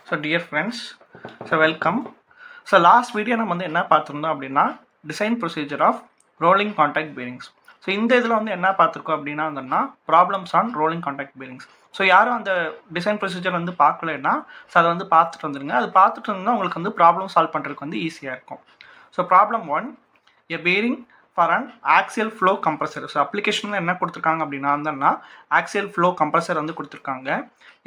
So dear friends, welcome. So last video நம்ம வந்து என்ன பார்த்துருந்தோம் அப்படின்னா design procedure of rolling contact bearings. So இந்த இதில் வந்து என்ன பார்த்துருக்கோம் அப்படின்னா வந்துன்னா problems on rolling contact bearings. So யாரும் அந்த டிசைன் ப்ரொசீஜர் வந்து பார்க்கலன்னா ஸோ அதை வந்து பார்த்துட்டு வந்துடுங்க. அது பார்த்துட்டு இருந்தால் உங்களுக்கு வந்து ப்ராப்ளம் சால்வ் பண்ணுறதுக்கு வந்து ஈஸியாக இருக்கும். So problem 1, a bearing for an axial flow compressor. So அப்ளிகேஷனில் என்ன கொடுத்துருக்காங்க அப்படின்னா வந்துன்னா ஆக்சியல் ஃப்ளோ கம்ப்ரஸர் வந்து கொடுத்துருக்காங்க.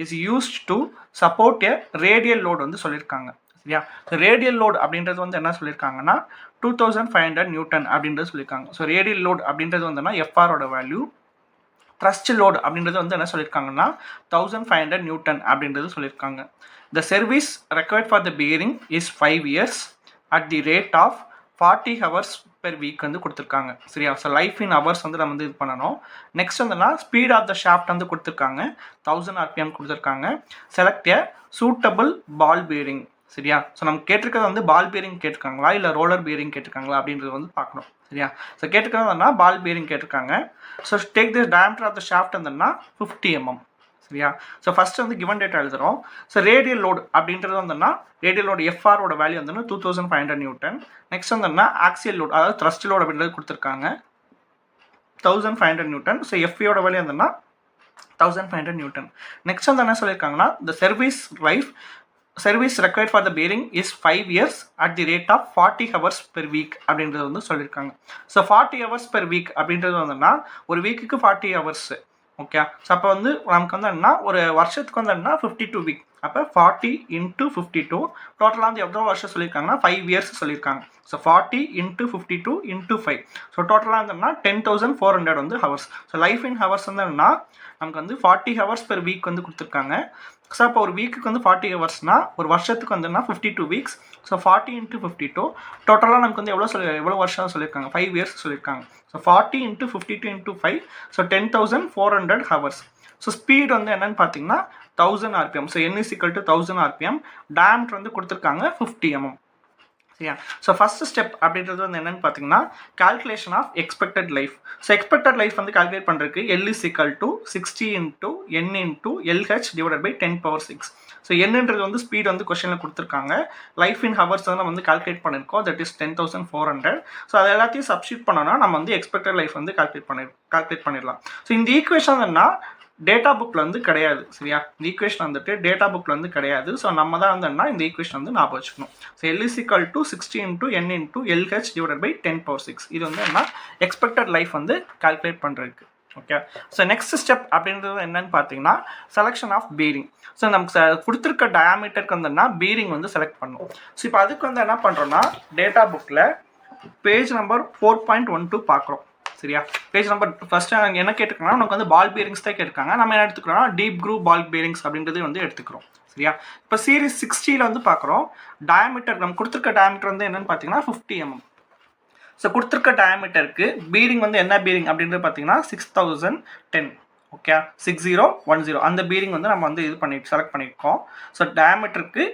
Is used to support a radial load வந்து சொல்லியிருக்காங்க. சரியா? ஸோ ரேடியல் லோடு அப்படின்றது வந்து என்ன சொல்லியிருக்காங்கன்னா 2500 நியூட்டன் அப்படின்றது சொல்லியிருக்காங்க. ஸோ ரேடியல் லோடு அப்படின்றது வந்துன்னா எஃப்ஆரோட வேல்யூ. த்ரஸ்ட் லோடு அப்படின்றது வந்து என்ன சொல்லியிருக்காங்கன்னா 1500 நியூட்டன் அப்படின்றது சொல்லியிருக்காங்க. The service required for the bearing is 5 years at the rate of 40 hours per week வந்து கொடுத்துருக்காங்க. சரியா? ஸோ லைஃப் இன் ஹவர்ஸ் வந்து நம்ம வந்து இது பண்ணணும். நெக்ஸ்ட் வந்துன்னா ஸ்பீட் ஆஃப் த ஷாஃப்ட் வந்து கொடுத்துருக்காங்க, 1000 RPM கொடுத்துருக்காங்க. Select a suitable ball bearing. சரியா? ஸோ நம்ம கேட்டிருக்கிறது வந்து பால் பேரிங் கேட்டிருக்காங்களா இல்லை ரோலர் பேரிங் கேட்டிருக்காங்களா அப்படின்றது வந்து பார்க்கணும். சரியா? ஸோ கேட்டிருக்கிறது வந்து பால் பேரிங் கேட்டிருக்காங்க. So take this diameter of the shaft வந்துன்னா 50 mm. சரியா? ஸோ ஃபஸ்ட்டு வந்து கிவன் டேட்டா எழுதுகிறோம். ஸோ ரேடியல் லோடு அப்படின்றது வந்துன்னா ரேடியல் லோடு எஃப்ஆரோட வேல்யூ வந்துன்னா 2500 நியூட்டன். நெக்ஸ்ட் வந்துன்னா ஆக்சியல் லோடு அதாவது த்ரஸ்ட் லோடு அப்படின்றது கொடுத்துருக்காங்க 1500 நியூட்டன். ஸோ எஃப்இயோட வேல்யூ வந்துன்னா 1500 நியூட்டன். நெக்ஸ்ட் வந்து என்ன சொல்லியிருக்காங்கன்னா the service required for the bearing is 5 years at the rate of 40 hours per week அப்படின்றது வந்து சொல்லியிருக்காங்க. ஸோ 40 hours பெர் வீக் அப்படின்றது வந்துன்னா ஒரு வீக்குக்கு 40 hours. ஓகே. ஸோ அப்போ வந்து நமக்கு வந்து என்ன ஒரு வருஷத்துக்கு வந்து என்ன 52 வீக். அப்போ 40 × 52 டோட்டலாக வந்து எவ்வளோ வருஷம் சொல்லியிருக்காங்கன்னா 5 years சொல்லியிருக்காங்க. ஸோ 40 × 52 × 5. ஸோ டோட்டலாக இருந்தோம்னா 10,400 வந்து hours. So life in hours வந்து என்னன்னா நமக்கு வந்து 40 hours பெர் வீக் வந்து கொடுத்துருக்காங்க. ஸோ அப்போ ஒரு வீக்குக்கு வந்து 40 ஹவர்ஸ்னால் ஒரு வருஷத்துக்கு வந்துன்னா 52 வீக்ஸ். ஸோ 40 × 52 டோட்டலாக நமக்கு வந்து எவ்வளோ வருஷம் சொல்லியிருக்காங்க 5 years சொல்லியிருக்காங்க. So 40 × 52 × 5. So 10,400 hours. So speed வந்து என்னன்னு பார்த்தீங்கன்னா 1000 RPM. So n = 1000 RPM. Diameter வந்து கொடுத்துருக்காங்க 50 mm. சரியா? ஸோ ஃபஸ்ட் ஸ்டெப் அப்படின்றது வந்து என்னென்னு பார்த்தீங்கன்னா calculation of expected life. So expected life வந்து கால்குலேட் பண்ணுறதுக்கு L = 60 × n × LH / 10⁶. ஸோ என்னன்றது வந்து ஸ்பீட் வந்து கொஸ்டினில் கொடுத்துருக்காங்க. லைஃப் இன் ஹவர்ஸ் வந்து நம்ம வந்து கால்குலேட் பண்ணியிருக்கோம், தட் இஸ் 10,400. ஸோ அது எல்லாத்தையும் சப்ஸ்டியூட் பண்ணோன்னா நம்ம வந்து எக்ஸ்பெக்டட் லைஃப் வந்து கால்குலேட் பண்ணிடலாம். ஸோ இந்த ஈக்குவேஷன் என்ன டேட்டா புக்கில் வந்து கிடையாது. சரியா? இந்த ஈக்குவேஷன் வந்துட்டு டேட்டா புக்கில் வந்து கிடையாது. ஸோ நம்ம தான் வந்து இந்த ஈக்குவேஷன் வந்து ஞாபகம் வச்சுக்கணும். So L = 60 × n × LH / 10⁶. இது வந்து என்ன எக்ஸ்பெக்டட் லைஃப் வந்து கால்குலேட் பண்ணுறதுக்கு. ஓகே. ஸோ நெக்ஸ்ட் ஸ்டெப் அப்படின்றது என்னன்னு பார்த்தீங்கன்னா செலெக்ஷன் ஆஃப் பேரிங். ஸோ நமக்கு கொடுத்துருக்க டயாமீட்டருக்கு வந்துன்னா பேரிங் வந்து செலக்ட் பண்ணும். ஸோ இப்போ அதுக்கு வந்து என்ன பண்ணுறோன்னா டேட்டா புக்கில் பேஜ் நம்பர் 4.12 பார்க்குறோம். சரியா? பேஜ் நம்பர் ஃபஸ்ட்டு என்ன கேட்டுருக்காங்கன்னா நமக்கு வந்து பால் பேரிங்ஸ் தான் கேட்டிருக்காங்க. நம்ம என்ன எடுத்துக்கிறோம்னா டீப் க்ரூவ் பால் பேரிங்ஸ் அப்படின்றது வந்து எடுத்துக்கிறோம். சரியா? இப்போ சீரிஸ் 60 வந்து பார்க்குறோம். டயாமீட்டர் நம்ம கொடுத்துருக்க டயாமீட்டர் வந்து என்னென்னு பார்த்தீங்கன்னா 50 mm. ஸோ கொடுத்துருக்க டயாமீட்டருக்கு பீரிங் வந்து என்ன பீரிங் அப்படின்றது பார்த்தீங்கன்னா 6010. ஓகே. 6010 அந்த பீரிங் வந்து நம்ம வந்து செலக்ட் பண்ணியிருக்கோம். ஸோ டயாமீட்டருக்கு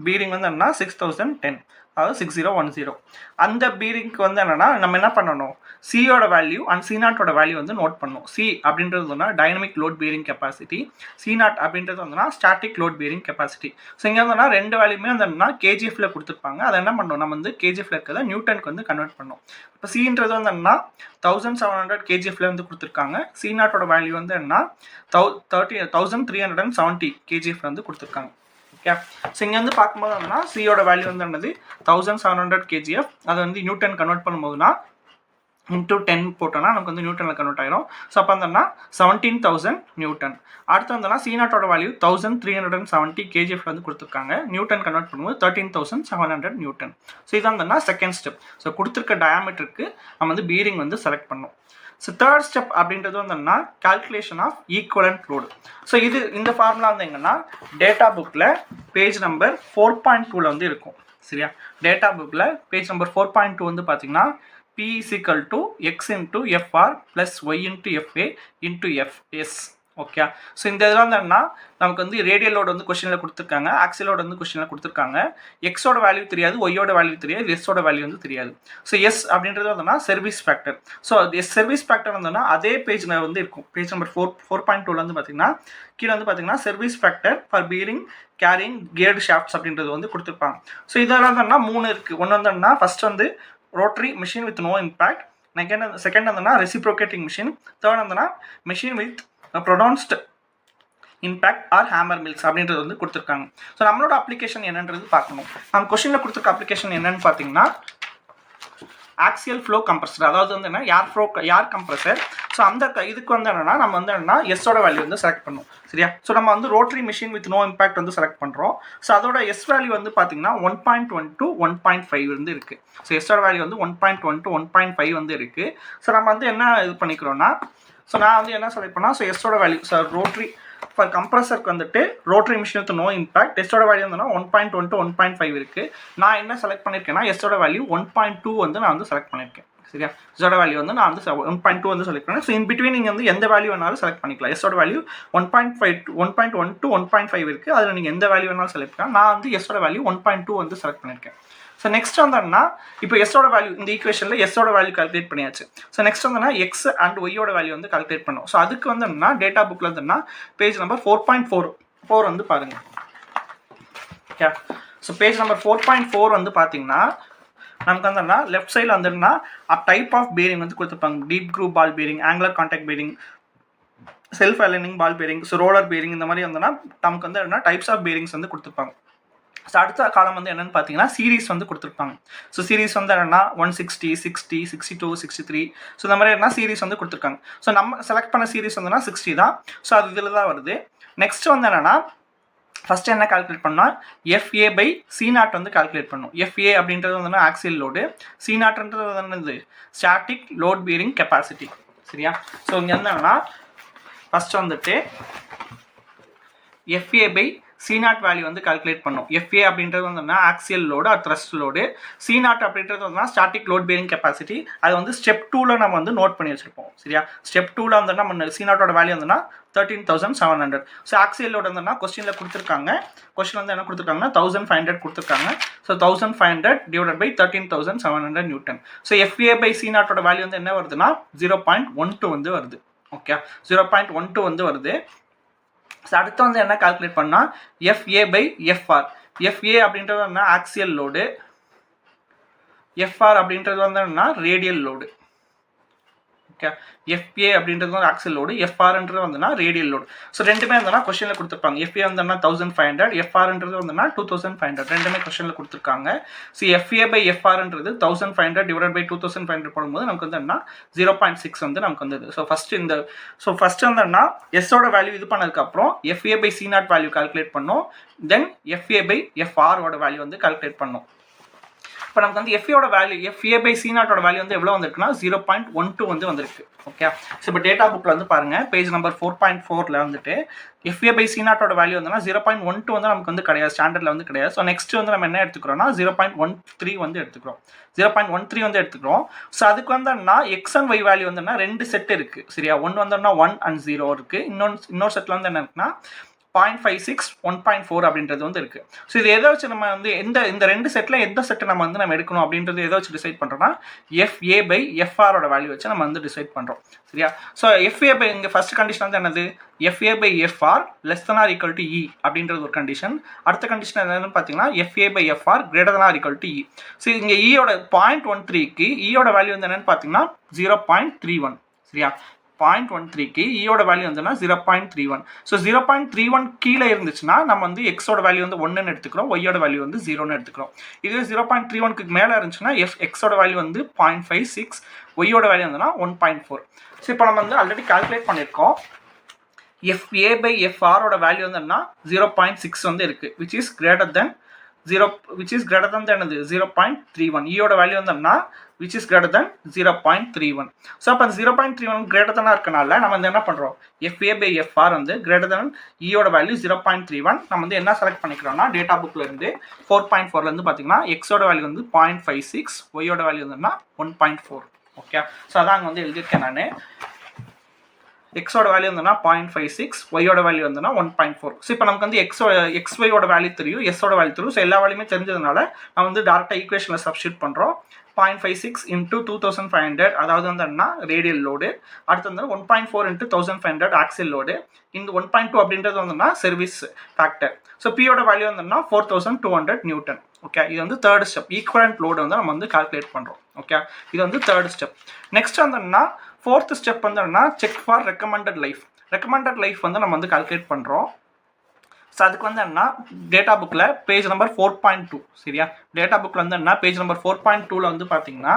பீரிங் வந்து என்னன்னா 6010, அதாவது 6010. அந்த பீரிங்க்கு வந்து என்னென்னா நம்ம என்ன பண்ணணும் சியோட வேல்யூ அண்ட் C0 வேல்யூ வந்து நோட் பண்ணணும். சி அப்படின்றது வந்து dynamic load bearing capacity, C0 அப்படின்றது வந்து static load bearing capacity. So இங்கே வந்து ரெண்டு வேல்யூமே வந்து கேஜிஎஃப்ல கொடுத்துருப்பாங்க. அதை என்ன பண்ணணும் நம்ம வந்து கேஜிஎஃப்ல இருக்கிறத நியூட்டனுக்கு வந்து கன்வெர்ட் பண்ணணும். இப்போ சின்றது வந்து என்னன்னா 1700 கேஜிஎஃப்ல வந்து கொடுத்துருக்காங்க. C0 வேல்யூ வந்து என்ன 1370 கேஜிஎஃப்ல வந்து கொடுத்துருக்காங்க. ஓகே. ஸோ இங்கே வந்து பார்க்கும்போது என்னன்னா சியோட வேல்யூ வந்து என்னது 1700 kgf. அதை வந்து நியூட்டன் கன்வெர்ட் பண்ணும்போதுனா × 10 போட்டோம்னா நமக்கு வந்து நியூட்டனில் கன்வெர்ட் ஆயிரும். ஸோ அப்போ வந்தோம்னா 17,000 நியூட்டன். அடுத்து வந்தோம்னா C0 வேல்யூ 1370 கேஜிஎஃப்ல வந்து கொடுத்துருக்காங்க. நியூட்டன் கன்வெர்ட் பண்ணும்போது 13,700 நியூட்டன். ஸோ இதான் வந்தோம்னா செகண்ட் ஸ்டெப். ஸோ கொடுத்துருக்க டயாமீட்டருக்கு நம்ம வந்து பீரிங் வந்து செலக்ட் பண்ணோம். ஸோ தேர்ட் ஸ்டெப் அப்படின்றது வந்து என்னன்னா calculation of equivalent load. So இந்த ஃபார்முலா வந்து எங்கன்னா டேட்டா புக்கில் பேஜ் நம்பர் 4.2 வந்து இருக்கும். சரியா? டேட்டா புக்கில் பேஜ் நம்பர் 4.2 வந்து பார்த்தீங்கன்னா P = x × FR + y × FA × Fs. Okay. So இந்த இதெல்லாம் என்னன்னா நமக்கு வந்து ரேடியல் லோடு வந்து கொஸ்டினில் கொடுத்துருக்காங்க, ஆக்சியல் லோடு வந்து கொஸ்டினில் கொடுத்துருக்காங்க. எக்ஸோட வேல்யூ தெரியாது, ஒய்யோட வேல்யூ தெரியாது, எஸ்ஸோட வேல்யூ வந்து தெரியாது. ஸோ எஸ் அப்படின்றது வந்துன்னா service factor. So S service factor வந்தோன்னா அதே பேஜில் வந்து இருக்கும். பேஜ் நம்பர் 4.2 வந்து பார்த்தீங்கன்னா கீழே வந்து பார்த்தீங்கன்னா service factor for bearing carrying geared shafts அப்படின்றது வந்து கொடுத்துருப்பாங்க. ஸோ இதெல்லாம் வந்து 3 இருக்குது. ஒன்று வந்துன்னா ஃபர்ஸ்ட் வந்து rotary machine with no impact, second வந்துன்னா ரெசிப்ரோகேட்டிங் மிஷின், தேர்ட் வந்துன்னா machine with pronounced impact or hammer mills அப்படின்றது வந்து கொடுத்துருக்காங்க. ஸோ நம்மளோட அப்ளிகேஷன் என்னன்றது பார்க்கணும். நம்ம கொஸ்டினில் கொடுத்துருக்க அப்ளிகேஷன் என்னன்னு பார்த்தீங்கன்னா ஆக்சியல் ஃப்ளோ கம்ப்ரஸர், அதாவது வந்து என்ன ஏர் கம்ப்ரஸர். ஸோ அந்த இதுக்கு வந்து என்னன்னா நம்ம வந்து என்னன்னா எஸ்ஸோட வேல்யூ வந்து செலக்ட் பண்ணுவோம். சரியா? ஸோ நம்ம வந்து rotary machine with no impact வந்து செலக்ட் பண்ணுறோம். ஸோ அதோட எஸ் வேல்யூ வந்து பார்த்தீங்கன்னா 1.1 to 1.5 வந்து இருக்குது. ஸோ எஸ்ஸோட வேல்யூ வந்து 1.1 to 1.5 வந்து இருக்குது. ஸோ நம்ம வந்து என்ன இது பண்ணிக்கிறோன்னா, ஸோ நான் வந்து என்ன செலக்ட் பண்ணால், ஸோ எஸ்ஸோட வேல்யூ ஸோ ரோட்டரி ஃபார் கம்ப்ரஸருக்கு வந்துட்டு rotary machine with no impact எஸ்ஸோட வேல்யூ வந்து 1.1 to 1.5 இருக்குது. நான் என்ன செலக்ட் பண்ணியிருக்கேன்னா எஸ்ஸோட வேல்யூ 1.2 வந்து நான் வந்து செலக்ட் பண்ணியிருக்கேன். சரியா? எஸ்ஸோட வேல்யூ வந்து நான் வந்து 1.2 வந்து செலக்ட் பண்ணேன். ஸோ இன் பிட்வீன் நீங்கள் வந்து எந்த வேல்யூ வேணாலும் செலக்ட் பண்ணிக்கலாம். எஸ்ஸோட வேல்யூ 1.1 to 1.5 இருக்குது. அதில் நீங்கள் எந்த வேல்யூ வேணாலும் செலக்ட் பண்ணலாம். நான் வந்து எஸ்ஸோட வேல்யூ 1.2 வந்து செலக்ட் பண்ணியிருக்கேன். ஸோ நெக்ஸ்ட் வந்தோம்னா இப்போ எஸ்ஸோட வேல்யூ இந்த ஈக்குவேஷனில் எஸ்ஸோட வேல்யூ கால்குலேட் பண்ணியாச்சு. ஸோ நெக்ஸ்ட் வந்தோம்னா எக்ஸ் அண்ட் ஒய்யோட வேல்யூ வந்து கால்குலேட் பண்ணோம். ஸோ அதுக்கு வந்து டேட்டா புக்கில் இருந்தோம்னா பேஜ் நம்பர் 4.4 வந்து பாருங்கள். ஓகே. ஸோ பேஜ் நம்பர் 4.4 வந்து பார்த்தீங்கன்னா நமக்கு வந்தோம்னா லெஃப்ட் சைடில் வந்துன்னா டைப் ஆஃப் பேரிங் வந்து கொடுத்துருப்பாங்க. Deep groove ball bearing, angular contact bearing, self aligning ball bearing, so roller bearing, இந்த மாதிரி வந்தோம்னா நமக்கு வந்து என்ன டைப்ஸ் ஆஃப் பேரிங்ஸ் வந்து கொடுத்துருப்பாங்க. ஸோ அடுத்த காலம் வந்து என்னென்னு பார்த்தீங்கன்னா சீரீஸ் வந்து கொடுத்துருப்பாங்க. ஸோ சீரீஸ் வந்து என்னென்னா 160, 60, 62, 63, ஸோ இந்த மாதிரி என்ன சீரீஸ் வந்து கொடுத்துருக்காங்க. ஸோ நம்ம செலக்ட் பண்ண சீரீஸ் வந்துன்னா 60 தான். ஸோ அது இதில் தான் வருது. நெக்ஸ்ட் வந்து என்னென்னா ஃபஸ்ட்டு என்ன கால்குலேட் பண்ணால் FA by C0 வந்து கால்குலேட் பண்ணும். FA அப்படின்றது வந்து ஆக்சியல் லோடு, C0ன்றது வந்து ஸ்டாட்டிக் லோட் பீரிங் கெப்பாசிட்டி. சரியா? ஸோ இங்கே என்னன்னா ஃபஸ்ட்டு வந்துட்டு FA by C0 வேல்யூ வந்து கால்குலேட் பண்ணும். FA அப்படின்றது வந்து axial load or thrust load, C0 அப்படின்றது வந்து ஸ்டாட்டிக் லோட் பேரிங் கெப்பாசிட்டி. அது வந்து ஸ்டெப் 2ல் நம்ம வந்து நோட் பண்ணி வச்சிருப்போம். சரியா? ஸ்டெப் 2ல் வந்து நம்ம C0 வேல்யூ வந்துன்னா 13,700. ஸோ ஆக்சியல் லோடு வந்துன்னா கொஸ்டினில் கொடுத்துருக்காங்க. கொஸ்டின் வந்து என்ன கொடுத்துருக்காங்கன்னா 1500 கொடுத்துருக்காங்க. So 1500 divided by 13,700 newton. So FA by C0 value வந்து என்ன வருதுன்னா 0.12 வந்து வருது. ஓகே, 0.12 வந்து வருது. ஸோ அடுத்து வந்து என்ன கால்குலேட் பண்ணால் FA by FR. FA அப்படின்றது வந்து ஆக்சியல் லோடு, FR அப்படின்றது வந்து என்னன்னா ரேடியல் லோடு. ஓகே, FA அப்படின்றது வந்து ஆக்சியல் லோடு, FRன்றது வந்துன்னா ரேடியல் லோடு. ஸோ ரெண்டுமே வந்துன்னா கொஸ்டினில் கொடுத்துருப்பாங்க. FA வந்துன்னா 1500, FRன்றது வந்துன்னா 2500, ரெண்டுமே கொஸ்டினில் கொடுத்துருக்காங்க. ஸோ FA by FRன்றது 1500 டிவைட் பை 2500 போடும்போது நமக்கு வந்து என்ன 0.6 வந்து நமக்கு வந்தது. ஸோ ஃபஸ்ட்டு வந்துன்னா எஸ்ஸோட வேல்யூ இது பண்ணதுக்கப்புறம் FA by C0 value calculate பண்ணோம். தென் FA by FRோட வேல்யூ வந்து கால்குலேட் பண்ணோம். இப்போ நமக்கு வந்து FA value FA by C0 value வந்து எவ்வளோ வந்திருக்குன்னா 0.12 வந்து வந்திருக்கு. ஓகே. ஸோ இப்போ டேட்டா புக்கில் வந்து பாருங்கள் பேஜ் நம்பர் 4.4ல் வந்துட்டு FA by C0 வேல்யூ வந்துன்னா 0.12 வந்து நமக்கு வந்து கிடையாது, ஸ்டாண்டர்டில் வந்து கிடையாது. ஸோ நெக்ஸ்ட் வந்து நம்ம என்ன எடுத்துக்கிறோம்னா 0.13 வந்து எடுத்துக்கிறோம். 0.13 வந்து எடுத்துக்கிறோம். ஸோ அதுக்கு வந்தோம்னா எக்ஸ் அண்ட் ஒய் வேல்யூ வந்தோம்னா 2 செட் இருக்குது. சரியா? ஒன்று வந்தோம்னா 1 and 0 இருக்குது. இன்னொரு செட்டில் வந்து என்ன இருக்குன்னா 0.56, 1.4 அப்படின்றது வந்து இருக்குது. ஸோ இது எதை வச்சு நம்ம வந்து இந்த ரெண்டு செட்டில் எந்த செட்டை நம்ம எடுக்கணும் அப்படின்றது எதை வச்சு டிசைட் பண்ணுறோம்னா FA by FRோட வேல்யூ வச்சு நம்ம வந்து டிசைட் பண்ணுறோம். சரியா? ஸோ FA by இங்கே ஃபர்ஸ்ட் கண்டிஷன் வந்து என்னது FA by FR less than or equal to E அப்படின்றது ஒரு கண்டிஷன். அடுத்த கண்டிஷன் என்னன்னு பார்த்தீங்கன்னா FA by FR greater than or equal to E. So இங்கே ஈயோட 0.13க்கு ஈயோட வேல்யூ வந்து என்னன்னு பார்த்தீங்கன்னா 0.31. சரியா? 0.13க்கு ஈயோட வேல்யூ வந்துன்னா 0.31. ஸோ 0.31 கீழே இருந்துச்சுன்னா நம்ம வந்து எக்ஸோட வேல்யூ வந்து 1ன்னு எடுத்துக்கிறோம், ஒய்யோட வேல்யூ வந்து 0ன்னு எடுத்துக்கிறோம். இதுவே 0.31க்கு மேலே இருந்துச்சுன்னா எக்ஸோட வேல்யூ வந்து 0.56, ஒய்யோட வேல்யூ வந்துன்னா 1.4. ஸோ இப்போ நம்ம வந்து ஆல்ரெடி கால்குலேட் பண்ணியிருக்கோம். FA by FRோட வேல்யூ வந்துன்னா 0.6 வந்து இருக்குது, which is greater than என்னது 0.31. ஈயோட வேல்யூ வந்தோம்னா which is greater than 0.31. So அப்போ 0.31 கிரேட்டர் தானாக இருக்கனால நம்ம வந்து என்ன பண்ணுறோம் FA by FR வந்து greater than ஈயோட வேல்யூ 0.31. நம்ம வந்து என்ன செலக்ட் பண்ணிக்கிறோம்னா டேட்டா புக்கில் இருந்து 4.4லேருந்து பார்த்தீங்கன்னா எக்ஸோட வேல்யூ வந்து 0.56, ஒய்யோட வேல்யூ வந்துன்னா 1.4. ஓகே. ஸோ அதான் அங்கே வந்து எழுதியிருக்கேன் நான். எக்ஸோட வேல்யூ வந்துன்னா 0.56, ஒய்யோட வேல்யூ வந்துன்னா 1.4. ஸோ இப்போ நமக்கு வந்து எக்ஸ்ஒயோட வேல்யூ தெரியும், எஸ்ஸோட வேல்யூ தெரியும். ஸோ எல்லா வேல்யூமே தெரிஞ்சதுனால நம்ம வந்து டேரெக்டாக ஈக்குவேஷனில் சப்ஸ்டியூட் பண்ணுறோம். 0.56 இன்ட்டு 2500, அதாவது வந்து என்ன ரேடியல் லோடு. அடுத்து வந்து 1.4 இன்ட்டு 1500 ஆக்சில் லோடு. இந்த 1.2 அப்படின்றது வந்துன்னா சர்வீஸ் ஃபேக்டர். ஸோ பியோட வேல்யூ வந்துன்னா 4200 நியூட்டன். ஓகே, இது வந்து தேர்ட் ஸ்டெப். ஈக்குவலண்ட் லோடு வந்து நம்ம வந்து கால்குலேட் பண்ணுறோம். ஓகே, இது வந்து தேர்ட் ஸ்டெப். நெக்ஸ்ட் வந்துன்னா ஃபோர்த் ஸ்டெப் வந்து என்னன்னா check for recommended life. Recommended life வந்து நம்ம வந்து கால்குலேட் பண்ணுறோம். ஸோ அதுக்கு வந்து என்ன டேட்டா புக்கில் பேஜ் நம்பர் 4.2. சரியா, டேட்டா புக்கில் வந்து என்ன பேஜ் நம்பர் 4.2ல வந்து பார்த்தீங்கன்னா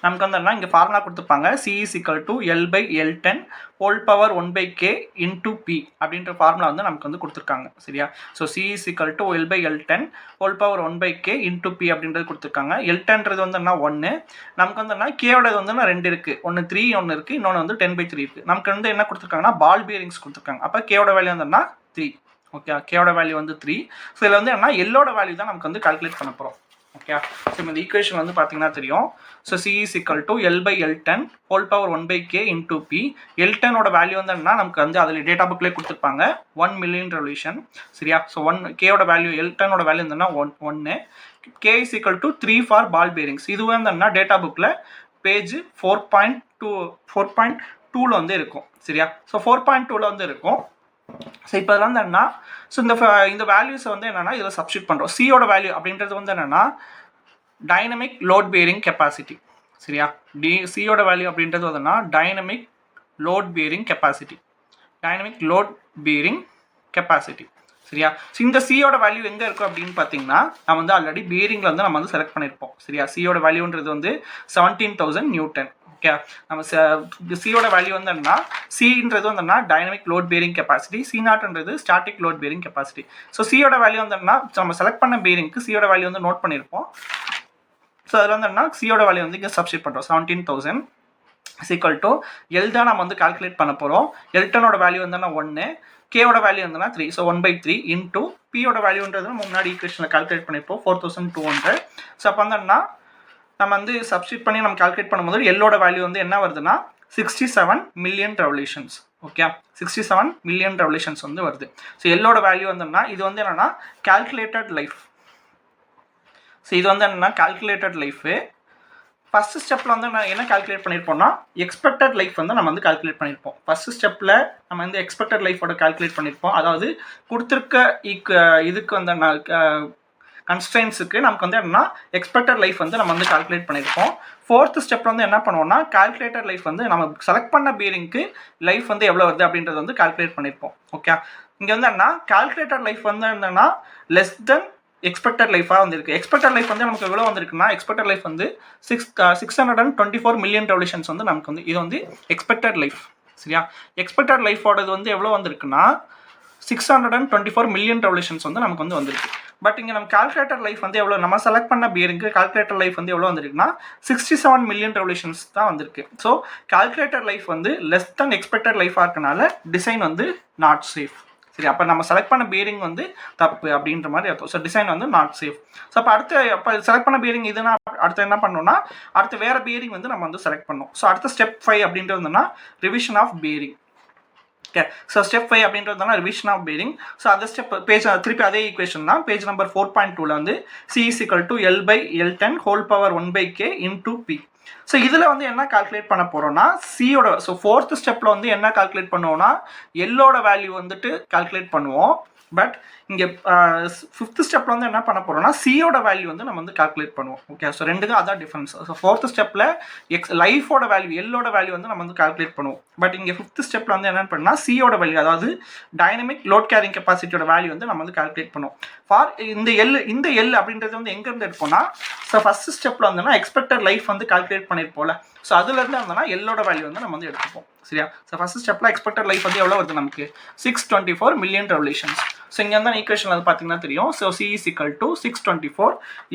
நமக்கு வந்து என்ன இங்கே ஃபார்முலா கொடுத்துருப்பாங்க. C is equal to L/L10 whole power 1/k into P அப்படின்ற ஃபார்முலா வந்து நமக்கு வந்து கொடுத்துருக்காங்க. சரியா, so C is equal to L/L10 whole power 1/k into P அப்படின்றது கொடுத்துருக்காங்க. L10ன்றது வந்து என்ன 1, நமக்கு வந்து என்ன கேவோட வந்து 2 இருக்குது, ஒன்று 3 ஒன்று இருக்குது, இன்னொன்று வந்து 10/3 இருக்குது. நமக்கு வந்து என்ன கொடுத்துருக்காங்கன்னா பால் பியரிங்ஸ் கொடுத்துருக்காங்க. அப்போ கேவோட வேல்யூ வந்து 3. ஓகே, கேவோட வேல்யூ வந்து 3. ஸோ இதில் வந்து என்ன எல்லோட வேல்யூ தான் நமக்கு வந்து கால்குலேட் பண்ண போகிறோம். ஓகே, ஸோ இந்த ஈக்குவேஷன் வந்து பார்த்தீங்கன்னா தெரியும். So C is equal to L/L10 whole power 1/k into P. L10ஓட வேல்யூ வந்து என்ன நமக்கு வந்து அதில் டேட்டா புக்லேயே கொடுத்துருப்பாங்க 1 மில்லியன் ரெவல்யூஷன். சரியா, ஸோ 1 கேவோட வேல்யூ L10ஓட வேல்யூ வந்துன்னா 1. K is equal to 3 for ball bearings. இது வந்து என்ன டேட்டா புக்கில் பேஜ் 4.2ல வந்து இருக்கும். சரியா, ஸோ 4.2ல வந்து இருக்கும். ஸோ இப்போ இதெல்லாம் வந்து என்ன ஸோ இந்த வேல்யூஸை வந்து என்னென்னா இதில் சப்ஸ்டியூட் பண்ணுறோம். சியோட வேல்யூ அப்படின்றது வந்து என்னென்னா டைனமிக் லோட் பேரிங் கெப்பாசிட்டி. சரியா, சியோட வேல்யூ அப்படின்றது வந்துன்னா dynamic load bearing capacity. Dynamic load bearing capacity. சரியா, ஸோ இந்த சியோட வேல்யூ எங்கே இருக்கும் அப்படின்னு பார்த்தீங்கன்னா நம்ம வந்து ஆல்ரெடி பேரிங்கில் வந்து நம்ம வந்து செலக்ட் பண்ணியிருப்போம். சரியா, சியோட வேல்யூன்றது வந்து 17,000 நியூட்டன். ஓகே, நம்ம சியோட வேல்யூ வந்து என்னன்னா சின்றது வந்து என்ன டைனமிக் லோட் பேரிங் கெப்பாசிட்டி, C0ன்றது static load bearing capacity. So சியோட வேல்யூ வந்து என்னன்னா நம்ம செலக்ட் பண்ண பேரிங்க்கு சியோட வேல்யூ வந்து நோட் பண்ணியிருப்போம். ஸோ அதில் வந்து என்ன சியோட வேல்யூ வந்து இங்கே சப்ஸ்டியூட் பண்ணுறோம். 17,000 is equal to L தான் நம்ம வந்து கால்குலேட் பண்ண போகிறோம். L10ஓட வேல்யூ வந்து 1, கேவோட வேல்யூ வந்து 3. ஸோ 1/3 இன்டூ பியோட வேல்யூன்றது நம்ம முன்னாடி ஈக்குவேஷனில் கால்குலேட் பண்ணியிருப்போம் 4200. ஸோ அப்போ வந்து என்ன நம்ம வந்து சப்ஸ்டியூட் பண்ணி நம்ம கால்குலேட் பண்ணும்போது எல்லோட வேல்யூ வந்து என்ன வருதுன்னா 67 million revolutions. Okay, 67 million revolutions வந்து வருது. ஸோ எல்லோட வேல்யூ வந்துன்னா இது வந்து என்னன்னா கால்குலேட்டட் லைஃப். ஸோ இது வந்து என்னன்னா கால்குலேட்டட் லைஃபு. ஃபஸ்ட்டு ஸ்டெப்பில் வந்து நான் என்ன கால்குலேட் பண்ணியிருப்போம்னா எக்ஸ்பெக்டட் லைஃப் வந்து நம்ம வந்து கால்குலேட் பண்ணியிருப்போம். ஃபஸ்ட்டு ஸ்டெப்பில் நம்ம வந்து எக்ஸ்பெக்டட் லைஃபோட கால்குலேட் பண்ணியிருப்போம். அதாவது கொடுத்துருக்க இதுக்கு வந்து கன்ஸ்ட்ரெயின்ஸுக்கு நமக்கு வந்து என்னன்னா எக்ஸ்பெக்டட் லைஃப் வந்து நம்ம வந்து கால்குலேட் பண்ணியிருப்போம். ஃபோர்த்து ஸ்டெப் வந்து என்ன பண்ணுவோம்னா கால்குலேட்டட் லைஃப் வந்து நம்ம செலக்ட் பண்ண பேரிங்க்கு லைஃப் வந்து எவ்வளோ வருது அப்படின்றது வந்து கால்குலேட் பண்ணியிருப்போம். ஓகே, இங்கே வந்து என்ன கால்குலேட்டட் லைஃப் வந்து என்னன்னா லெஸ் தென் எக்ஸ்பெக்டட் லைஃபாக வந்துருக்கு. எக்ஸ்பெக்டட் லைஃப் வந்து நமக்கு எவ்வளோ வந்திருக்குன்னா எக்ஸ்பெக்டட் லைஃப் வந்து 624 மில்லியன் ரெவல்யூஷன்ஸ் வந்து நமக்கு வந்து இது வந்து எக்ஸ்பெக்டட் லைஃப். சரியா, எக்ஸ்பெக்டட் லைஃபோடது வந்து எவ்வளோ வந்திருக்குன்னா 624 மில்லியன் ரெவல்யூஷன்ஸ் வந்து நமக்கு வந்து வந்திருக்கு. பட் இங்கே நம்ம கால்குலேட்டர் லைஃப் வந்து எவ்வளோ நம்ம செலக்ட் பண்ண பேருக்கு கால்குலேட்டர் லைஃப் வந்து எவ்வளோ வந்திருக்குன்னா 67 மில்லியன் ரெவல்யூஷன்ஸ் தான் வந்திருக்கு. ஸோ கால்குலேட்டர் லைஃப் வந்து லெஸ் தென் எக்ஸ்பெக்டட் லைஃபாக இருக்கனால டிசைன் வந்து நாட் சேஃப். சரி, அப்போ நம்ம செலக்ட் பண்ண பேரிங் வந்து தப்பு அப்படின்ற மாதிரி அர்த்தம். ஸோ டிசைன் வந்து நாட் சேஃப். ஸோ அப்போ செலக்ட் பண்ண பேரிங் இதுனா அடுத்து என்ன பண்ணோம்னா அடுத்து வேறு பேரிங் வந்து நம்ம வந்து செலக்ட் பண்ணோம். ஸோ அடுத்த ஸ்டெப் 5 அப்படின்றது வந்துன்னா revision of bearing. Okay, so step 5 அப்படின்றதுனா ரிவிஷன் ஆஃப் பேரிங். ஸோ அந்த ஸ்டெப் பேஜ் திருப்பி அதே ஈக்குவேஷன் தான் பேஜ் நம்பர் 4.2ல வந்து C is equal to L/L10 whole power 1/k into P. So இதில் வந்து என்ன கால்குலேட் பண்ண போகிறோம்னா சியோட ஸோ ஃபோர்த்து ஸ்டெப்பில் வந்து என்ன கால்குலேட் பண்ணுவோம்னா எல்லோட வேல்யூ வந்துட்டு கால்குலேட் பண்ணுவோம். பட் இங்கே ஃபிஃப்த் ஸ்டெப்பில் வந்து என்ன பண்ண போகிறோம்னா சியோட வேல்யூ வந்து நம்ம வந்து கால்குலேட் பண்ணுவோம். ஓகே, ஸோ ரெண்டுக்கும் அதான் டிஃபரன்ஸ். ஸோ ஃபோர்த்து ஸ்டெப்பில் லைஃபோட வேல்யூ எல்லோட வேல்யூ வந்து நம்ம வந்து கால்குலேட் பண்ணுவோம். பட் இங்கே ஃபிஃப்த் ஸ்டெப்பில் வந்து என்ன பண்ணால் சியோட வேல்யூ அதாவது டைனமிக் லோட் கேரிங் கெப்பாசிட்டியோட வேல்யூ வந்து நம்ம வந்து கால்குலேட் பண்ணுவோம். ஃபார் இந்த எல் அப்படின்றது வந்து எங்கேருந்து எடுப்போம்னா ஸோ ஃபஸ்ட் ஸ்டெப்பில் வந்துன்னா எக்ஸ்பெக்டட் லைஃப் வந்து கால்குலேட் பண்ணியிருப்போம்ல. ஸோ அதுலேருந்து வந்தோம்னா எல்லோட வேல்யூ வந்து நம்ம வந்து எடுத்துப்போம். சரியா, ஸோ ஃபஸ்ட் ஸ்டெப்பில் எக்ஸ்பெக்டட் லைஃப் வந்து எவ்வளோ வருது நமக்கு 624 மில்லியன் ரெவல்யூஷன்ஸ். ஸோ இங்கே வந்து ஈக்குவேஷன் அது பார்த்தீங்கன்னா தெரியும். So C is equal to 624.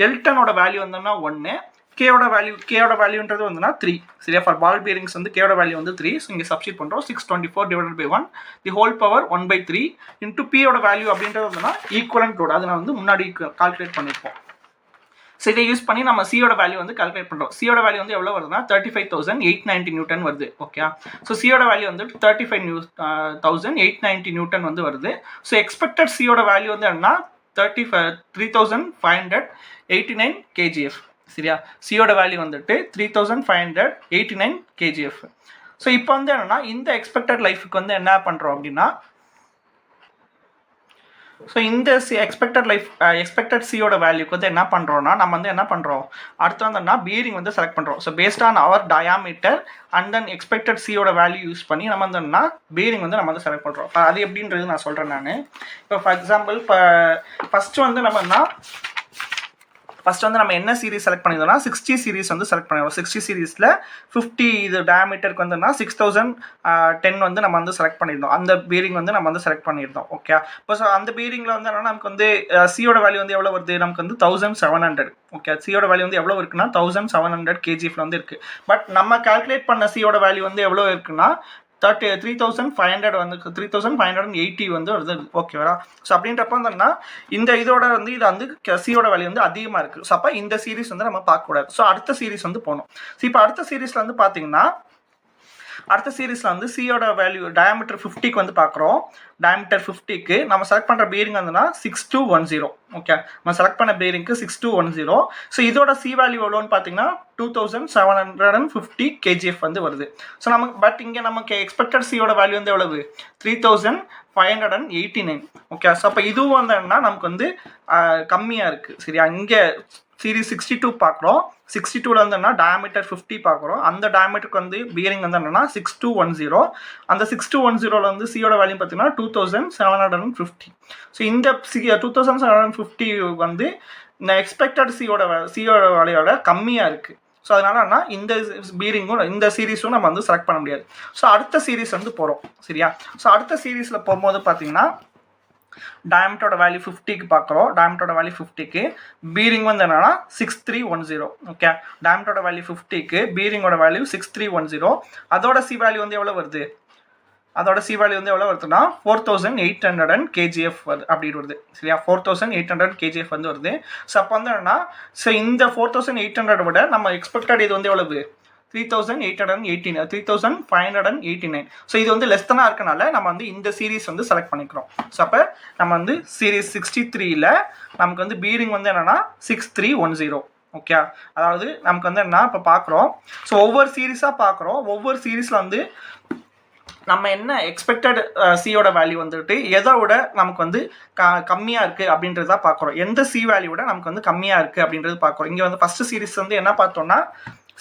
L10ஓட வேல்யூ வந்துன்னா 1, கேவோட வேல்யூன்றது வந்துன்னா 3. சரியா, ஃபார் பால் பேரிங்ஸ் வந்து கேவோட வேல்யூ வந்து 3. ஸோ இங்கே சப்ஸ்டியூட் பண்ணுறோம் 624 divided by 1 the whole power 1/3 into பியோட வேல்யூ அப்படின்றது வந்துன்னா ஈக்குவலண்ட் லோட். அதை நான் வந்து முன்னாடி கால்குலேட் பண்ணியிருப்போம். ஸோ இதை யூஸ் பண்ணி நம்ம சியோட வேல்யூ வந்து கால்குலேட் பண்ணுறோம். சியோட வேல்யூ வந்து எவ்வளோ வருதுன்னா 35,890 நியூட்டன் வருது. ஓகே, ஸோ சியோட வேல்யூ வந்து 35,890 நியூட்டன் வந்து வருது. ஸோ எக்ஸ்பெக்டட் சியோட வேல்யூ வந்து என்னன்னா 3,589 kgf. சரியா, சியோட வேல்யூ வந்துட்டு 3,589 kgf. ஸோ இப்போ வந்து என்னன்னா இந்த எக்ஸ்பெக்டட் லைஃபுக்கு வந்து என்ன பண்ணுறோம் அப்படின்னா, ஸோ இந்த எக்ஸ்பெக்டட் சியோட வேல்யூக்கு வந்து என்ன பண்ணுறோம்னா நம்ம வந்து என்ன பண்ணுறோம், அடுத்து வந்து பீரிங் வந்து செலக்ட் பண்ணுறோம். So based on our diameter and then expected சியோட வேல்யூ யூஸ் பண்ணி நம்ம வந்து பீரிங் வந்து நம்ம வந்து செலக்ட் பண்ணுறோம். அது எப்படின்றது நான் சொல்கிறேன். நான் இப்போ ஃபார் எக்ஸாம்பிள் இப்போ ஃபஸ்ட்டு வந்து நம்ம என்ன சீரிஸ் செலக்ட் பண்ணியிருந்தோம்னா 60 சீரிஸ் வந்து செலக்ட் பண்ணிடுவோம். 60 சீரிஸில் 50 இது டயாமீட்டருக்கு வந்துன்னா 6010 வந்து நம்ம வந்து செலக்ட் பண்ணியிருந்தோம். அந்த பீரிங் வந்து நம்ம வந்து செலக்ட் பண்ணியிருந்தோம். ஓகே, இப்போ ஸோ அந்த பீரிங்கில் வந்து என்னன்னா நமக்கு வந்து சியோட வேல்யூ வந்து எவ்வளோ வருது, நமக்கு வந்து 1700. ஓகே, சியோட வேல்யூ வந்து எவ்வளோ இருக்குன்னா 1700 kgஃபில் வந்து இருக்குது. பட் நம்ம கால்குலேட் பண்ண சியோட வேல்யூ வந்து எவ்வளோ இருக்குன்னா 3,500 வந்து 3,580 வந்து வருது. ஓகேவா, ஸோ அப்படின்றப்ப வந்துன்னா இந்த இதோட வந்து இது வந்து சியோட வேல்யூ வந்து அதிகமாக இருக்குது. ஸோ அப்போ இந்த சீரிஸ் வந்து நம்ம பார்க்கக்கூடாது. ஸோ அடுத்த சீரிஸ் வந்து போகணும். ஸோ இப்போ அடுத்த சீரிஸில் வந்து பார்த்தீங்கன்னா அடுத்த சீரிஸில் வந்து சியோட வேல்யூ டயாமீட்டர் 50க்கு வந்து பார்க்குறோம். டயாமீட்டர் 50க்கு நம்ம செலக்ட் பண்ணுற பீரிங் வந்துன்னா 6210. ஓகே, நம்ம செலக்ட் பண்ண பீரிங்க்கு 6210. ஸோ இதோட சி வேல்யூ எவ்வளோன்னு பார்த்தீங்கன்னா 2,750 kgf வந்து வருது. ஸோ நமக்கு பட் இங்கே நமக்கு எக்ஸ்பெக்டட் சியோட வேல்யூ வந்து எவ்வளவு 3,589. ஓகே, ஸோ அப்போ இதுவும் வந்து என்னன்னா நமக்கு வந்து கம்மியாக இருக்குது. சரியா, இங்கே சீரிஸ் 62 பார்க்குறோம். 62ல் வந்து என்ன டயாமீட்டர் 50 பார்க்குறோம். அந்த டயாமீட்டருக்கு வந்து பீரிங் வந்து என்னன்னா 6210. அந்த 6210ல் வந்து சியோட வேல்யூ பார்த்தீங்கன்னா 2,750. ஸோ இந்த 2,750 வந்து இந்த எக்ஸ்பெக்டட் சியோட வேல்யூவோட கம்மியாக இருக்குது. ஸோ அதனால இந்த பீரிங்கும் இந்த சீரீஸும் நம்ம வந்து செலக்ட் பண்ண முடியாது. ஸோ அடுத்த சீரீஸ் வந்து போகிறோம். சரியா, ஸோ அடுத்த சீரீஸில் போகும்போது பார்த்தீங்கன்னா டயாமீட்டரோட வேல்யூ 50க்கு பார்க்குறோம். டயாமீட்டரோட வேல்யூ 50க்கு பீரிங் வந்து என்னன்னா 6310. ஓகே, டயாமீட்டரோட வேல்யூ 50க்கு பீரிங்கோட வேல்யூ 6310. அதோட சி வேல்யூ வந்து எவ்வளோ வருது, அதோட சி வேல்யூ வந்து எவ்வளோ வருதுன்னா 4,800 kgf அப்படின்னு வருது. சரியா, 4,800 kgf வந்து வருது. ஸோ அப்போ வந்து என்னன்னா ஸோ இந்த 4,800 விட நம்ம எக்ஸ்பெக்டட் இது வந்து எவ்வளவு 3,589. ஸோ இது வந்து லெஸ் தானாக இருக்கனால நம்ம வந்து இந்த சீரீஸ் வந்து செலக்ட் பண்ணிக்கிறோம். ஸோ அப்போ நம்ம வந்து சீரீஸ் 63ல் நமக்கு வந்து பீரிங் வந்து என்னன்னா 6310. ஓகே, அதாவது நமக்கு வந்து என்ன இப்போ பார்க்குறோம். ஸோ ஒவ்வொரு சீரீஸாக பார்க்குறோம். ஒவ்வொரு சீரீஸில் வந்து நம்ம என்ன எக்ஸ்பெக்டட் சியோட வேல்யூ வந்துட்டு எதை விட நமக்கு வந்து கம்மியாக இருக்குது அப்படின்றத பார்க்குறோம். எந்த சி வேல்யூட நமக்கு வந்து கம்மியாக இருக்குது அப்படின்றது பார்க்குறோம். இங்கே வந்து ஃபஸ்ட்டு சீரீஸ் வந்து என்ன பார்த்தோம்னா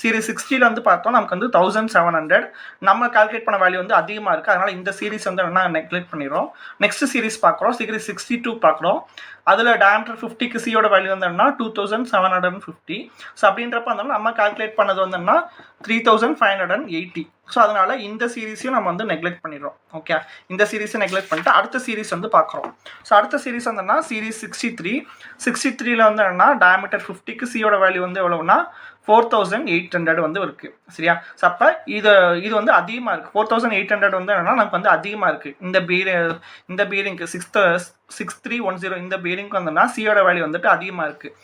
சீரீஸ் 60ல் வந்து பார்த்தோம் நமக்கு வந்து 1700. நம்ம கால்குலேட் பண்ண வேல்யூ வந்து அதிகமாக இருக்குது. அதனால் இந்த சீரீஸ் வந்து என்ன நெக்லெக்ட் பண்ணிடுறோம். நெக்ஸ்ட் சீரீஸ் பார்க்குறோம். சீரீஸ் 62 பார்க்குறோம். அதில் டயாமீட்டர் 50க்கு சியோட வேல்யூ வந்து என்னன்னா 2,750. ஸோ அப்படின்றப்ப வந்து நம்ம கால்குலேட் பண்ணது வந்து என்ன 3,580. ஸோ அதனால் இந்த சீரீஸையும் நம்ம வந்து நெக்லெக்ட் பண்ணிடுறோம். ஓகே, இந்த சீரீஸை நெக்லெக்ட் பண்ணிட்டு அடுத்த சீரீஸ் வந்து பார்க்குறோம். ஸோ அடுத்த சீரீஸ் வந்துன்னா சீரீஸ் 63ல் வந்து என்னன்னா டயாமீட்டர் 50க்கு சியோட வேல்யூ வந்து எவ்வளோன்னா 4,800 வந்து இருக்குது. சரியா, ஸோ அப்போ இது வந்து அதிகமாக இருக்குது. 4,800 வந்து என்னன்னா நமக்கு வந்து அதிகமாக இருக்குது. இந்த பீரிங்க்கு 6310 இந்த பீரிங்க்கு வந்துன்னா சியோட வேல்யூ வந்துட்டு அதிகமாக இருக்குது.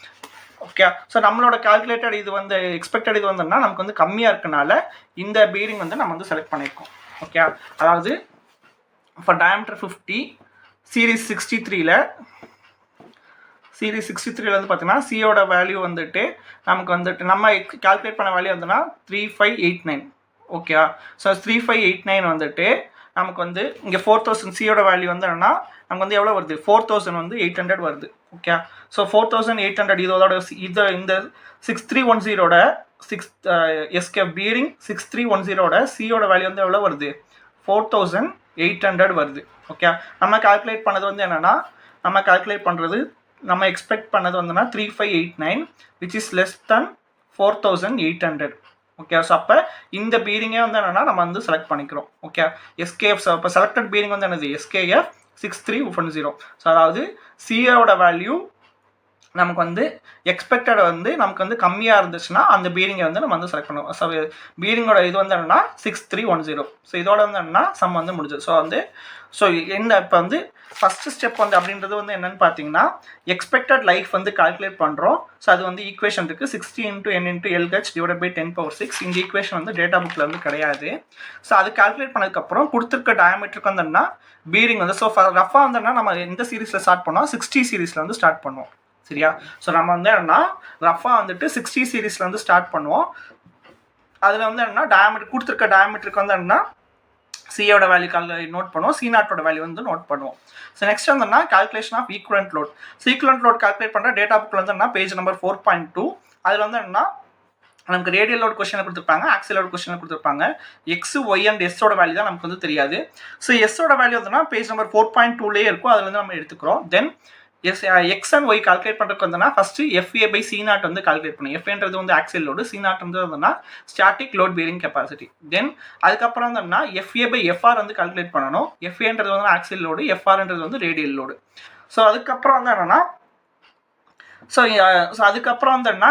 ஓகே, ஸோ நம்மளோட கால்குலேட்டட் இது வந்து எக்ஸ்பெக்டட் இது வந்துன்னா நமக்கு வந்து கம்மியாக இருக்கனால இந்த பீரிங் வந்து நம்ம வந்து செலக்ட் பண்ணியிருக்கோம். ஓகே, அதாவது ஃபார் டயாமீட்டர் 50 சீரீஸ் 63ல் வந்து பார்த்தீங்கன்னா சியோட வேல்யூ வந்துட்டு நமக்கு வந்துட்டு நம்ம கால்குலேட் பண்ண வேல்யூ வந்துன்னா 3589. ஓகே, ஸோ 3589 வந்துட்டு நமக்கு வந்து இங்கே 4,000 சியோட வேல்யூ வந்து என்னன்னா நமக்கு வந்து எவ்வளோ வருது 4,800 வருது. ஓகே, ஸோ 4,800 இதோட இந்த 6310ஓட எஸ்கே பீரிங் 6310ஓட சியோட வேல்யூ வந்து எவ்வளோ வருது 4,800 வருது. ஓகே, நம்ம கால்குலேட் பண்ணது வந்து என்னென்னா நம்ம எக்ஸ்பெக்ட் பண்ணது வந்துன்னா 3589 which is less than 4,800. Okay, so அப்போ இந்த பீரிங்கே வந்து என்னென்னா நம்ம வந்து செலக்ட் பண்ணிக்கிறோம். ஓகே, எஸ்கேஎஃப் இப்போ செலக்டட் பீரிங் வந்து என்னது SKF 6310. ஸோ அதாவது சியோட வேல்யூ நமக்கு வந்து எக்ஸ்பெக்டட் வந்து நமக்கு வந்து கம்மியாக இருந்துச்சுன்னா அந்த பீரிங்கை வந்து நம்ம வந்து செலக்ட் பண்ணுவோம். ஸோ பீரிங்கோட இது வந்து என்னன்னா 6310. ஸோ இதோட வந்து என்னன்னா சம் வந்து முடிஞ்சது. ஸோ என்ன இப்போ வந்து ஃபஸ்ட்டு ஸ்டெப் வந்து அப்படின்றது வந்து என்னென்னு பார்த்தீங்கன்னா எக்ஸ்பெக்டட் லைஃப் வந்து கால்குலேட் பண்ணுறோம். ஸோ அது வந்து ஈக்குவேஷன் இருக்குது 60 × n × LH / 10⁶. இந்த ஈக்குவேஷன் வந்து டேட்டா புக்கில் வந்து கிடையாது. ஸோ அது கால்குலேட் பண்ணதுக்கப்புறம் கொடுத்துருக்க டயாமீட்டருக்கு வந்தோம்னா பீரிங் வந்து ஸோ ரஃபாக வந்தோம்னா நம்ம எந்த சீரீஸில் ஸ்டார்ட் பண்ணோம் 60 சீரீஸில் வந்து ஸ்டார்ட் பண்ணுவோம். சரியா? ஸோ நம்ம வந்து என்னன்னா ரஃபாக வந்துட்டு 60 சீரீஸில் வந்து ஸ்டார்ட் பண்ணுவோம். அதில் வந்து என்னன்னா டயாமீட்டர் கொடுத்துருக்க டயாமீட்டருக்கு வந்து என்னன்னா சியோட வேல்யூ நோட் பண்ணுவோம், C0 வேல்யூ வந்து நோட் பண்ணுவோம். ஸோ நெக்ஸ்ட் வந்தோம்னா calculation of equivalent load. Equivalent load calculate பண்ணுற டேட்டா புக்கில் வந்து பேஜ் நம்பர் 4.2. அதில் வந்து என்னன்னா நமக்கு ரேடியல் லோட் கொஸ்டினை கொடுத்துருப்பாங்க, ஆக்சியல் லோட் கொஸ்டினை கொடுத்துருப்பாங்க. எக்ஸ், ஒய் அண்ட் எஸ்ஸோட வேல்யூ தான் நமக்கு வந்து தெரியாது. ஸோ எஸ்ஸோட வேல்யூ வந்துன்னா பேஜ் நம்பர் 4.2லேயே இருக்கும், அதில் வந்து நம்ம எடுத்துக்கிறோம். தென் எக்ஸ் அண்ட் ஒய் கால்குலேட் பண்ணுறதுக்கு வந்தோம்னா ஃபஸ்ட்டு FA/C0 வந்து கால்குலேட் பண்ணும். FAன்றது வந்து ஆக்சியல் லோடு, C0 வந்து ஸ்டாட்டிக் லோட் பேரிங் கெப்பாசிட்டி. தென் அதுக்கப்புறம் வந்தோம்னா FA/FR வந்து கால்குலேட் பண்ணணும். FAன்றது வந்து ஆக்சியல் லோடு, FRன்றது வந்து ரேடியல் லோடு. ஸோ அதுக்கப்புறம் வந்து என்னன்னா அதுக்கப்புறம் வந்து என்ன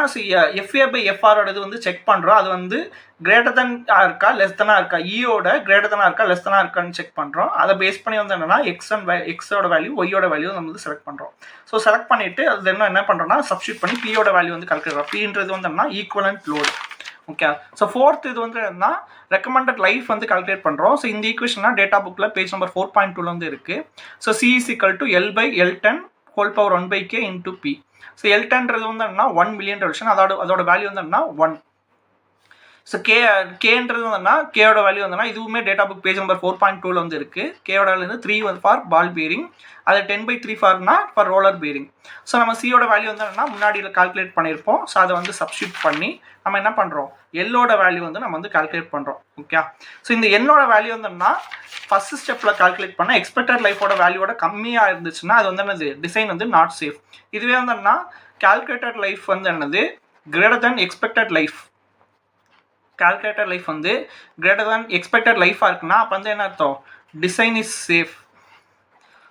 FA/FRோடது வந்து செக் பண்ணுறோம். அது வந்து கிரேட்டர் தென் இருக்கா லெஸ் தெனாக இருக்கா, ஈயோட கிரேட்டர் தெனாக இருக்கா லெஸ் தெனாக இருக்கான்னு செக் பண்ணுறோம். அதை பேஸ் பண்ணி வந்து என்னன்னா எக்ஸோட வேல்யூ, ஒய்யோட வேல்யூ நம்ம வந்து செலக்ட் பண்ணுறோம். ஸோ செலக்ட் பண்ணிவிட்டு அது என்ன பண்ணுறோம்னா சப்ஸ்டியூட் பண்ணி பியோட வேல்யூ வந்து கால்குலேட் பண்ணுறோம். Pன்றது வந்து என்னன்னா equivalent load. Okay. So fourth இது வந்து என்னன்னா ரெக்கமெண்டட் லைஃப் வந்து கால்குலேட் பண்ணுறோம். ஸோ இந்த ஈக்குவேஷன்னா டேட்டா புக்கில் பேஜ் நம்பர் 4.2 வந்து இருக்குது. So C = L/L10 whole power 1/k × P. So L10ன்றது வந்து என்னன்னா 1 மில்லியன் ரெவல்யூஷன், அதோட வேல்யூ வந்து என்னன்னா 1. ஸோ கேன்றது வந்துன்னா கேயோட வேல்யூ வந்துன்னா இதுவுமே டேட்டா புக் பேஜ் நம்பர் 4.2ல வந்து இருக்குது. கேயோட வேல்யூ வந்து 3 ஃபார் பால் பேரிங், அது 10/3 ஃபார் ரோலர் பேரிங். ஸோ நம்ம சியோட வேல்யூ வந்து என்னன்னா முன்னாடி கால்குலேட் பண்ணியிருப்போம். ஸோ அதை வந்து சப்ஸ்டியூட் பண்ணி நம்ம என்ன பண்ணுறோம் எல்லோட வேல்யூ வந்து நம்ம வந்து கால்குலேட் பண்ணுறோம். ஓகே. ஸோ இந்த என்னோட வேல்யூ வந்துன்னா ஃபர்ஸ்ட் ஸ்டெப்பில் கால்குலேட் பண்ண எக்ஸ்பெக்டட் லைஃபோட வேல்யூவோட கம்மியாக இருந்துச்சுன்னா அது வந்து என்னது டிசைன் வந்து நாட் சேஃப். இதுவே வந்துன்னா கால்குலேட்டட் லைஃப் வந்து என்னது greater than expected life. Calculated life வந்து கிரேட்டர் தென் எக்ஸ்பெக்டட் லைஃபாக இருக்குன்னா அப்போ வந்து என்ன அர்த்தம் design is safe.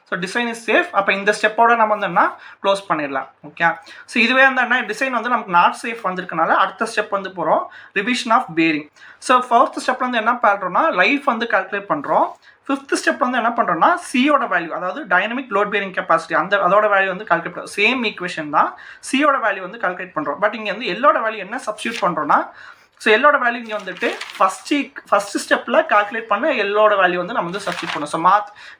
So design is safe. அப்போ இந்த ஸ்டெப்போட நம்ம வந்து என்ன க்ளோஸ் பண்ணிடலாம். ஓகே. ஸோ இதுவே வந்து என்ன டிசைன் வந்து நமக்கு நாட் சேஃப் வந்திருக்கனால அடுத்த ஸ்டெப் வந்து போகிறோம் revision of bearing. So fourth ஸ்டெப்ல வந்து என்ன பண்ணுறோம்னா லைஃப் வந்து கால்குலேட் பண்ணுறோம். ஃபிஃப்த் ஸ்டெப் வந்து என்ன பண்ணுறோம்னா சியோட வேல்யூ, அதாவது டைனமிக் லோட் பேரிங் கெப்பாசிட்டி, அதோட வேல்யூ வந்து கால்குலேட் பண்ணுறோம். சேம் ஈக்குவேஷன் தான், சியோட வேல்யூ வந்து கால்குலேட் பண்ணுறோம். பட் இங்கே வந்து எல்லோட வேல்யூ என்ன சப்ஸ்டியூட் பண்ணுறோன்னா ஸோ எல்லோட வேல்யூ இங்கே வந்துட்டு ஃபஸ்ட்டு ஸ்டெப்பில் கால்குலேட் பண்ண எல்லோட வேல்யூ வந்து நம்ம வந்து சப்ஸ்டியூட் பண்ணோம். ஸோ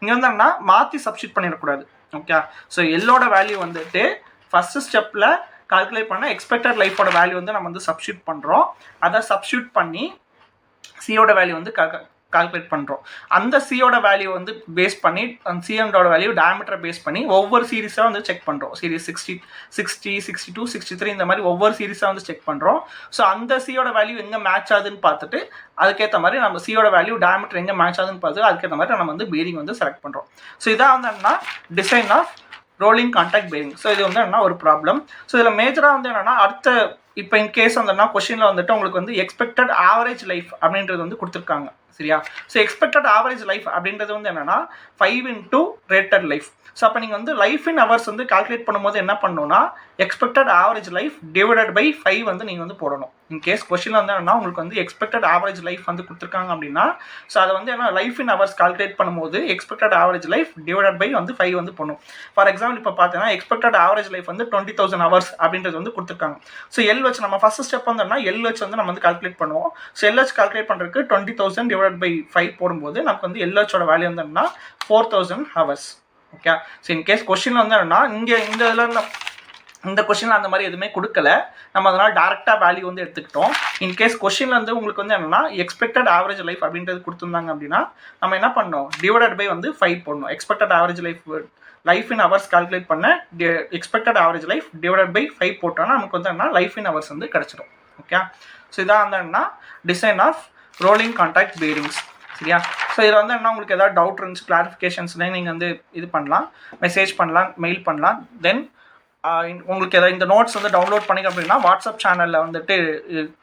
இங்கே வந்து என்ன மாற்றி சப்ஸ்டியூட் பண்ணிடக்கூடாது. ஓகே. ஸோ எல்லோட வேல்யூ வந்துட்டு ஃபஸ்ட்டு ஸ்டெப்பில் கால்குலேட் பண்ண எக்ஸ்பெக்டட் லைஃபோட வேல்யூ வந்து நம்ம வந்து சப்ஸ்டியூட் பண்ணுறோம். அதை சப்ஸ்டியூட் பண்ணி சியோட வேல்யூ வந்து கால்குலேட் பண்ணுறோம். அந்த சியோட வேல்யூ வந்து பேஸ் பண்ணி அந்த சிஎம்டோட வேல்யூ டயாமீட்டரை பேஸ் பண்ணி ஒவ்வொரு சீரீஸாக வந்து செக் பண்ணுறோம். சீரீஸ் 60, 62, 63 இந்த மாதிரி ஒவ்வொரு சீரீஸாக வந்து செக் பண்ணுறோம். ஸோ அந்த சியோட வேல்யூ எங்கே மேட்ச் ஆகுதுன்னு பார்த்துட்டு அதுக்கேற்ற மாதிரி நம்ம சியோட வேல்யூ டயாமீட்டர் எங்கே மேட்ச் ஆகுதுன்னு பார்த்து அதுக்கேற்ற மாதிரி நம்ம வந்து பேரிங் வந்து செலக்ட் பண்ணுறோம். ஸோ இதான் வந்து என்னன்னா design of rolling contact bearing. So இது வந்து என்ன ஒரு ப்ராப்ளம். ஸோ இதில் மேஜராக வந்து என்னென்னா அடுத்த இப்போ இன் கேஸ் வந்துன்னா கொஸ்டினில் வந்துட்டு உங்களுக்கு வந்து எக்ஸ்பெக்டட் ஆவரேஜ் லைஃப் அப்படின்றது வந்து கொடுத்துருக்காங்க. சரியா? ஸோ எக்ஸ்பெக்டட் ஆவரேஜ் லைஃப் அப்படின்றது வந்து என்னன்னா 5 × ரேட்டட் லைஃப். ஸோ அப்போ நீங்கள் வந்து லைஃப் இன் ஹவர்ஸ் வந்து கால்குலேட் பண்ணும்போது என்ன பண்ணணும்னா expected average life divided by 5 வந்து நீங்கள் வந்து போடணும். இன் கேஸ் கொஸ்டினில் வந்து என்னன்னா உங்களுக்கு வந்து எக்ஸ்பெக்டட் ஆவரேஜ் லைஃப் வந்து கொடுத்துருக்காங்க அப்படின்னா ஸோ அதை வந்து என்ன லைஃப் இன் ஹவர்ஸ் கால்குலேட் பண்ணும்போது expected average life divided by வந்து 5 வந்து போடணும். ஃபார் எக்ஸாம்பிள் இப்போ பார்த்தீங்கன்னா எக்ஸ்பெக்டட் ஆவரேஜ் லைஃப் வந்து 20,000 ஹவர்ஸ் அப்படின்றது வந்து கொடுத்துருக்காங்க. ஸோ எல் வச்சு நம்ம ஃபர்ஸ்ட் ஸ்டெப் வந்து எல் வச்சு வந்து நம்ம வந்து கால்குலேட் பண்ணுவோம். ஸோ எல் வச்சு கால்குலேட் பண்ணுறதுக்கு 20,000 டிவைட் பை 5 போடும்போது நமக்கு வந்து எல் வச்சோட வேல்யூ வந்து என்னன்னா 4,000 hours. Okay. So in case question வந்து என்னன்னா இங்கே இந்த கொஸ்டினில் அந்த மாதிரி எதுவுமே கொடுக்கல, நம்ம அதனால் டேரெக்டாக வேல்யூ வந்து எடுத்துக்கிட்டோம். இன்கேஸ் கொஸ்டினில் வந்து உங்களுக்கு வந்து என்னன்னா எக்ஸ்பெக்டட் ஆவரேஜ் லைஃப் அப்படின்றது கொடுத்துருந்தாங்க அப்படின்னா நம்ம என்ன பண்ணோம் டிவைடட் பை வந்து 5 போடணும். Expected average life in hours calculate பண்ண expected average life divided by 5 போட்டோம்னா நமக்கு வந்து என்ன லைஃப் இன் ஹவர்ஸ் வந்து கிடச்சிடும். ஓகே. ஸோ இதான் வந்து என்ன design of rolling contact bearings. சரியா? ஸோ இதில் வந்து என்ன உங்களுக்கு ஏதாவது டவுட் இருந்துச்சு கிளாரிஃபிகேஷன்ஸ்லாம் நீங்கள் வந்து இது பண்ணலாம், மெசேஜ் பண்ணலாம், மெயில் பண்ணலாம். தென் உங்களுக்கு ஏதாவது இந்த நோட்ஸ் வந்து டவுன்லோட் பண்ணிக்க அப்படின்னா வாட்ஸ்அப் சேனலில் வந்துட்டு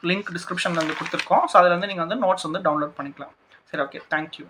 லிங்க் டிஸ்கிரிப்ஷனில் வந்து கொடுத்துருக்கோம். ஸோ அதில் வந்து நீங்கள் வந்து நோட்ஸ் வந்து டவுன்லோட் பண்ணிக்கலாம். சரி, ஓகே, தேங்க்யூ.